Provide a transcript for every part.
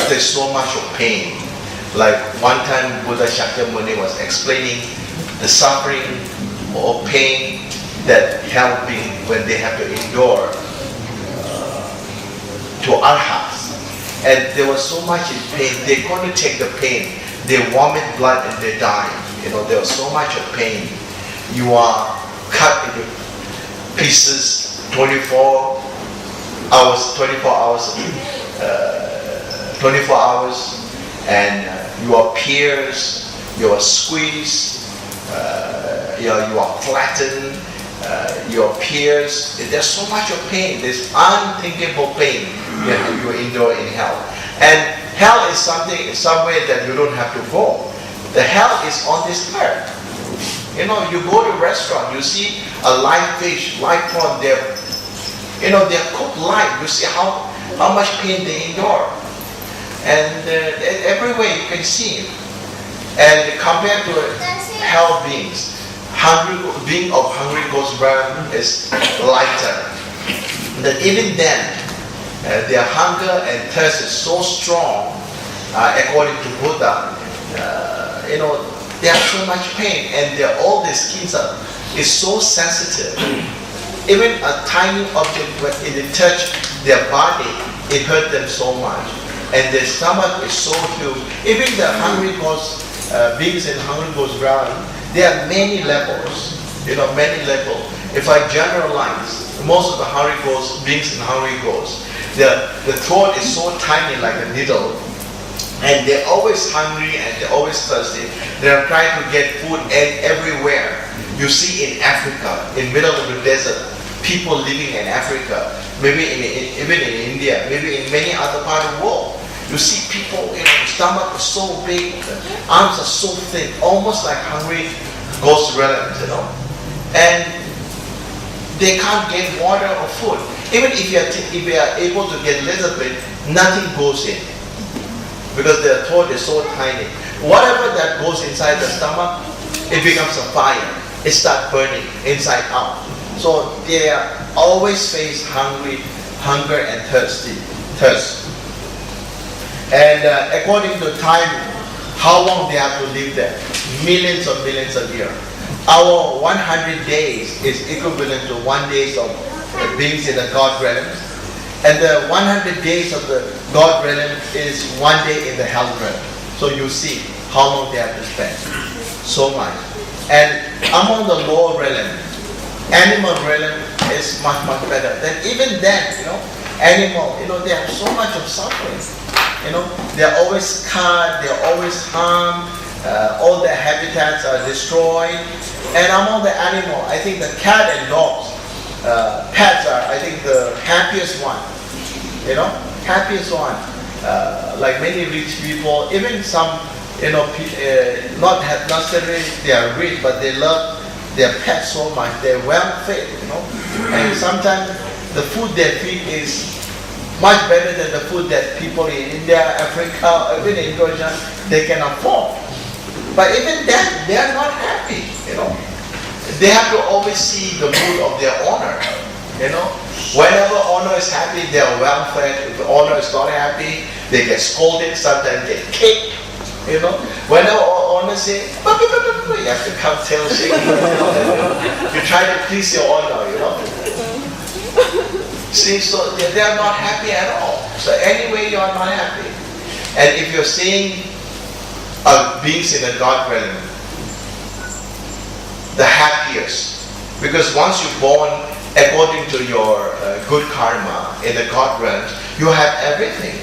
there's so much of pain. Like one time Buddha Shakyamuni was explaining the suffering or pain that hell being when they have to endure to arhats. And there was so much in pain, they're going to take the pain. They vomit blood and they die. There was so much of pain. You are cut into pieces 24 hours, and you are pierced, you are squeezed, you are flattened, you are pierced. There's so much of pain. There's unthinkable pain you endure in hell. And hell is somewhere that you don't have to go. The hell is on this earth. You go to a restaurant, you see a live fish, live prawn, they're cooked live. You see how much pain they endure. And everywhere you can see it. And compared to hell beings, being of hungry ghost realm is lighter. That even then, their hunger and thirst is so strong, according to Buddha. They have so much pain, and all their skins is so sensitive. Even a tiny object, when it touch their body, it hurt them so much. And their stomach is so huge. Even the hungry ghost beings in hungry ghost realm, there are many levels. Many levels. If I generalize, most of the hungry ghost beings in hungry ghosts, the throat is so tiny like a needle. And they're always hungry and they're always thirsty. They're trying to get food everywhere. You see in Africa, in middle of the desert, people living in Africa, maybe even in India, maybe in many other parts of the world. You see people, stomach is so big, arms are so thick, almost like hungry ghost relatives, And they can't get water or food. Even if you are able to get a little bit, nothing goes in. Because their throat is so tiny. Whatever that goes inside the stomach, it becomes a fire. It starts burning inside out. So they always face hunger and thirst. And according to time, how long they have to live there? Millions of years. Our 100 days is equivalent to 1 day of beings in the God realm. And the 100 days of the God realm is 1 day in the hell realm. So you see how long they have to spend. So much. And among the lower realm, animal realm is much better. Then even then, animal, they have so much of suffering. They're always cut, they're always harmed, all their habitats are destroyed. And among the animal, I think the cat and dogs, pets are, I think, the happiest one. Happiest one. Like many rich people, even some, not necessarily they are rich, but they love their pets so much. They're well fed, And sometimes the food they feed is much better than the food that people in India, Africa, even in Indonesia, they can afford. But even then, they are not happy, They have to always see the mood of their owner, Whenever owner is happy, they are well fed. If the owner is not happy, they get scolded, sometimes get kicked, Whenever owner say, you have to come tail shaking, You try to please your owner, See, so they are not happy at all. So anyway, you are not happy. And if you're seeing beings in the God realm, the happiest, because once you're born according to your good karma in the God realm, you have everything.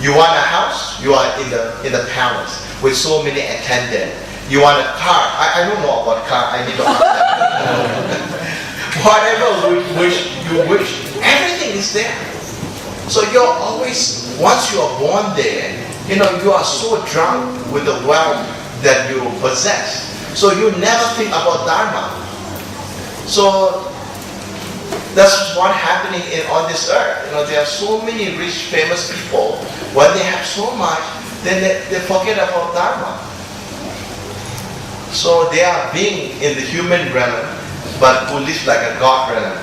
You want a house, you are in the palace with so many attendants. You want a car, I don't know about car, I need to ask them. Whatever you wish, everything is there. So you're always, once you are born there, you are so drunk with the wealth that you possess. So you never think about Dharma. So that's what's happening on this earth. There are so many rich, famous people. When they have so much, then they forget about Dharma. So they are being in the human realm, but who live like a God realm.